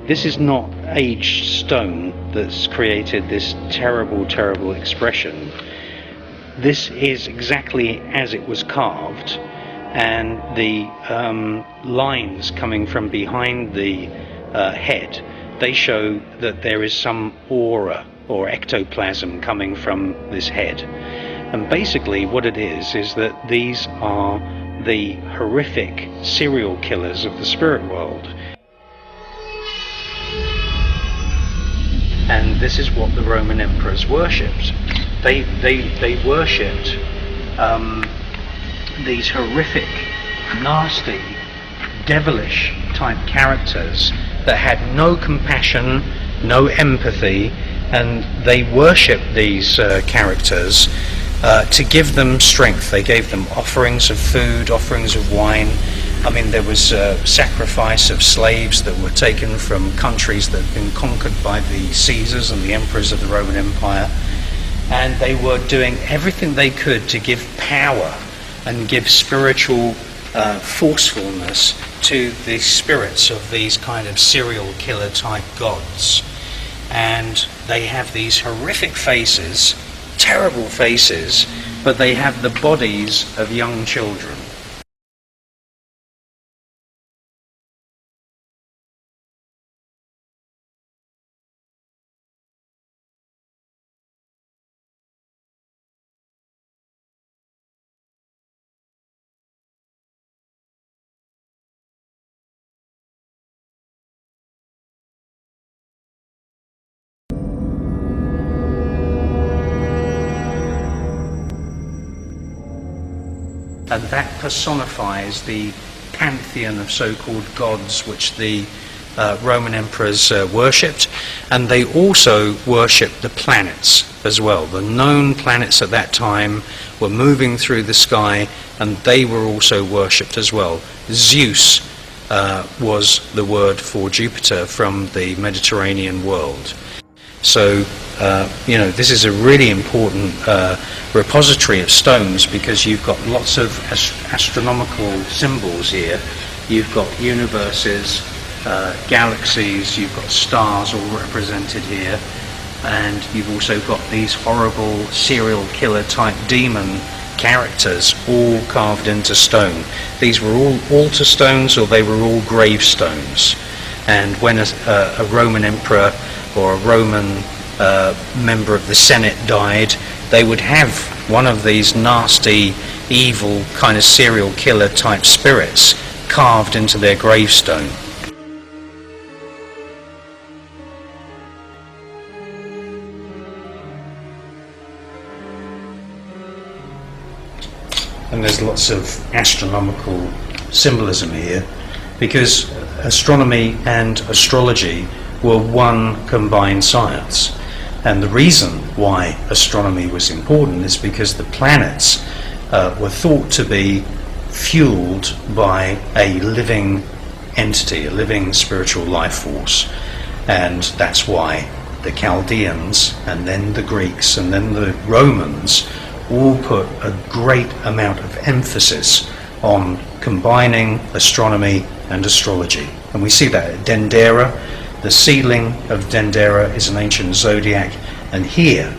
This is not aged stone that's created this terrible, terrible expression. This is exactly as it was carved, and the lines coming from behind the head, they show that there is some aura or ectoplasm coming from this head. And basically what it is that these are the horrific serial killers of the spirit world. And this is what the Roman emperors worshipped. They worshipped these horrific, nasty, devilish type characters that had no compassion, no empathy, and they worshipped these characters to give them strength. They gave them offerings of food, offerings of wine. I mean, there was sacrifice of slaves that were taken from countries that had been conquered by the Caesars and the emperors of the Roman Empire, and they were doing everything they could to give power and give spiritual forcefulness to the spirits of these kind of serial killer type gods. And they have these horrific faces, terrible faces, but they have the bodies of young children. And that personifies the pantheon of so-called gods which the Roman emperors worshipped, and they also worshipped the planets as well. The known planets at that time were moving through the sky, and they were also worshipped as well. Zeus was the word for Jupiter from the Mediterranean world. So, this is a really important repository of stones, because you've got lots of astronomical symbols here. You've got universes, galaxies, you've got stars all represented here, and you've also got these horrible serial killer type demon characters all carved into stone. These were all altar stones, or they were all gravestones. And when a Roman emperor or a Roman member of the Senate died, they would have one of these nasty, evil, kind of serial killer type spirits carved into their gravestone. And there's lots of astronomical symbolism here, because astronomy and astrology were one combined science. And the reason why astronomy was important is because the planets were thought to be fueled by a living entity, a living spiritual life force. And that's why the Chaldeans, and then the Greeks, and then the Romans all put a great amount of emphasis on combining astronomy and astrology. And we see that at Dendera. The ceiling of Dendera is an ancient zodiac, and here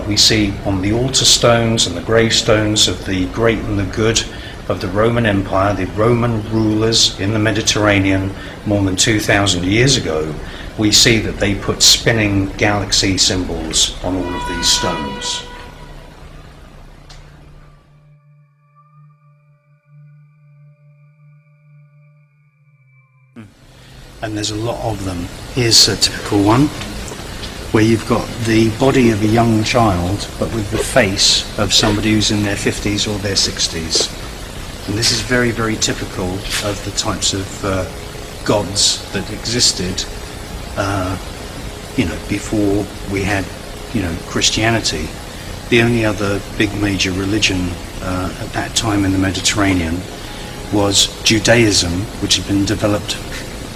we see on the altar stones and the gravestones of the great and the good of the Roman Empire, the Roman rulers in the Mediterranean more than 2,000 years ago, we see that they put spinning galaxy symbols on all of these stones. and there's a lot of them. Here's a typical one, where you've got the body of a young child, but with the face of somebody who's in their 50s or their 60s. And this is very, very typical of the types of gods that existed, before we had, Christianity. The only other big major religion at that time in the Mediterranean was Judaism, which had been developed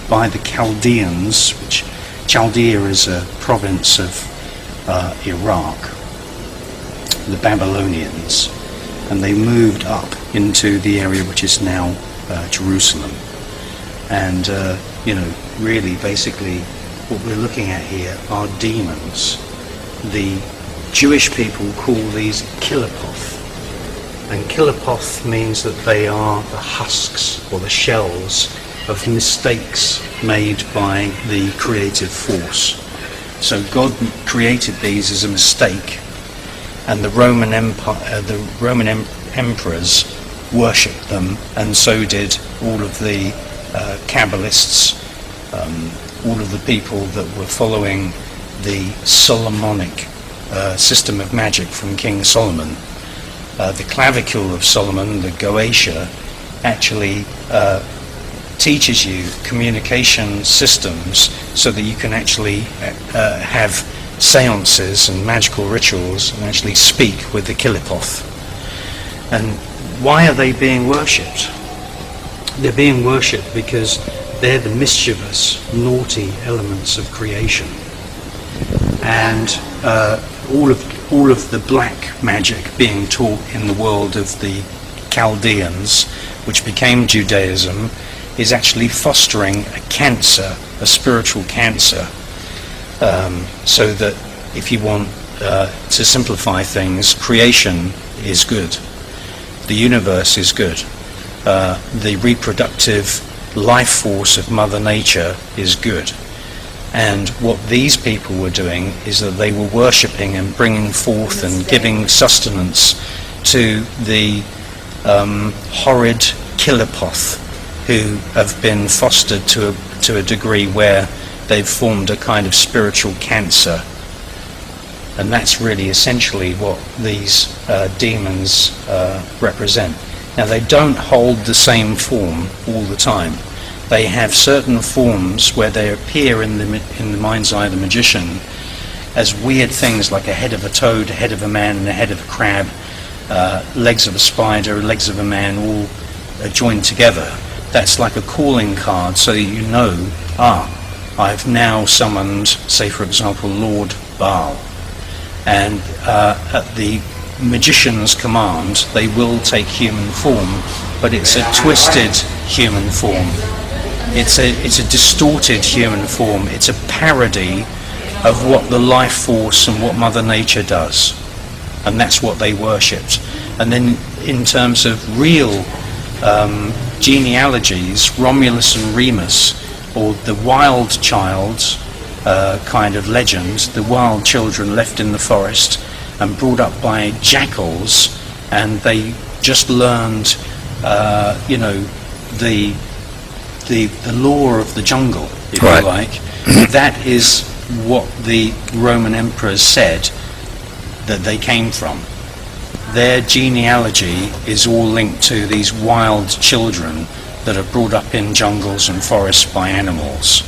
by the Chaldeans, which Chaldea is a province of Iraq, the Babylonians, and they moved up into the area which is now Jerusalem. And really basically what we're looking at here are demons. The Jewish people call these kilopoth, and kilopoth means that they are the husks or the shells of mistakes made by the creative force. So God created these as a mistake, and the Roman emperors worshipped them, and so did all of the Kabbalists, all of the people that were following the Solomonic system of magic from King Solomon. The clavicule of Solomon, the Goetia, actually teaches you communication systems so that you can actually have seances and magical rituals and actually speak with the kilopoth. And why are they being worshipped? They're being worshipped because they're the mischievous, naughty elements of creation. And all of the black magic being taught in the world of the Chaldeans, which became Judaism, is actually fostering a cancer, a spiritual cancer. So that, if you want to simplify things, creation is good. The universe is good. The reproductive life force of Mother Nature is good. And what these people were doing is that they were worshipping and bringing forth and giving sustenance to the horrid kilopoth, who have been fostered to a degree where they've formed a kind of spiritual cancer. And that's really essentially what these demons represent. Now, they don't hold the same form all the time. They have certain forms where they appear in the mind's eye of the magician as weird things like a head of a toad, a head of a man, and a head of a crab, legs of a spider, legs of a man, all joined together. That's like a calling card, so that you know, I've now summoned, say for example, Lord Baal. And at the magician's command, they will take human form, but it's a twisted human form. It's a distorted human form. It's a parody of what the life force and what Mother Nature does. And that's what they worshipped. And then in terms of real genealogies, Romulus and Remus, or the wild child kind of legend, the wild children left in the forest and brought up by jackals, and they just learned, the law of the jungle, if you like. That is what the Roman emperors said that they came from. Their genealogy is all linked to these wild children that are brought up in jungles and forests by animals,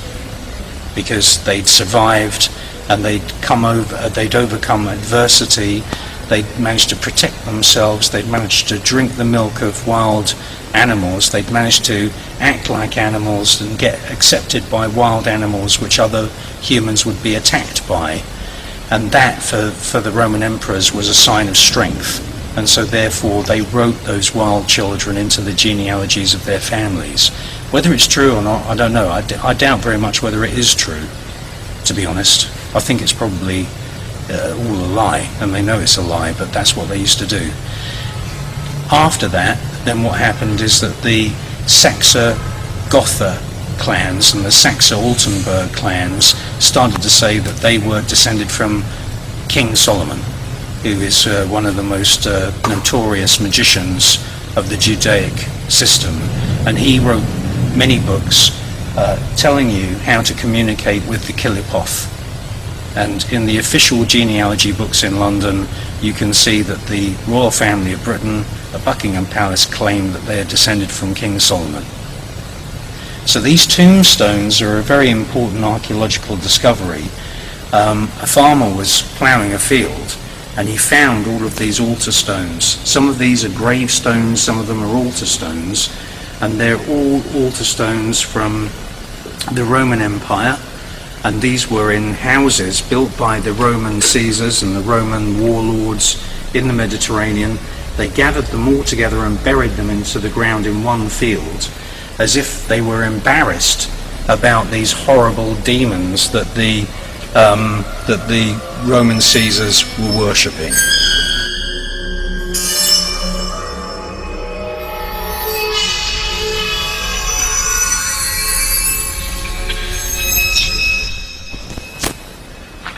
because they'd survived and they'd overcome adversity, they'd managed to protect themselves, they'd managed to drink the milk of wild animals, they'd managed to act like animals and get accepted by wild animals which other humans would be attacked by. And that, for the Roman emperors, was a sign of strength. And so therefore they wrote those wild children into the genealogies of their families. Whether it's true or not, I don't know. I doubt very much whether it is true, to be honest. I think it's probably all a lie, and they know it's a lie, but that's what they used to do. After that, then what happened is that the Saxe-Gotha clans and the Saxe-Altenburg clans started to say that they were descended from King Solomon, who is one of the most notorious magicians of the Judaic system, and he wrote many books telling you how to communicate with the Kilipoth. And in the official genealogy books in London, you can see that the royal family of Britain at Buckingham Palace claim that they are descended from King Solomon. So these tombstones are a very important archaeological discovery. A farmer was ploughing a field and he found all of these altar stones. Some of these are gravestones, some of them are altar stones, and they're all altar stones from the Roman Empire, and these were in houses built by the Roman Caesars and the Roman warlords in the Mediterranean. They gathered them all together and buried them into the ground in one field, as if they were embarrassed about these horrible demons that the Roman Caesars were worshipping.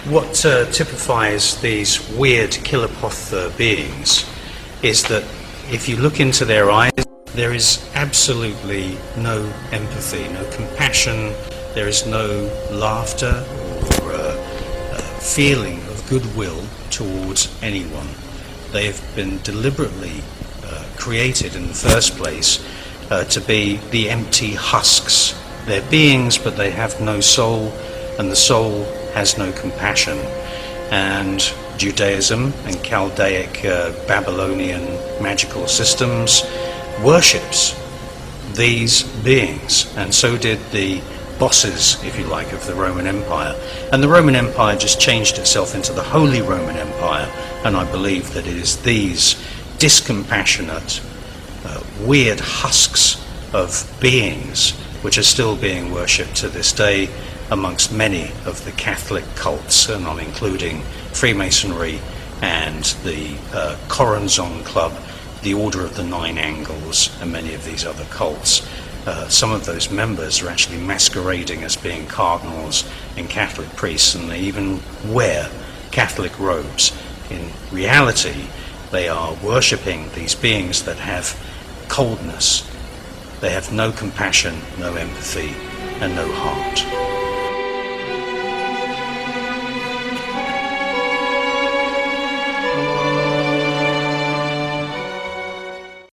What typifies these weird Kilipoth beings is that if you look into their eyes, there is absolutely no empathy, no compassion, there is no laughter or feeling of goodwill towards anyone. They have been deliberately created in the first place to be the empty husks. They're beings, but they have no soul, and the soul has no compassion. And Judaism and Chaldaic Babylonian magical systems worships these beings, and so did the bosses, if you like, of the Roman Empire. And the Roman Empire just changed itself into the Holy Roman Empire, and I believe that it is these discompassionate, weird husks of beings which are still being worshipped to this day amongst many of the Catholic cults, and I'm including Freemasonry and the Corazon Club, the Order of the Nine Angles, and many of these other cults. Some of those members are actually masquerading as being cardinals and Catholic priests, and they even wear Catholic robes. In reality, they are worshipping these beings that have coldness. They have no compassion, no empathy, and no heart.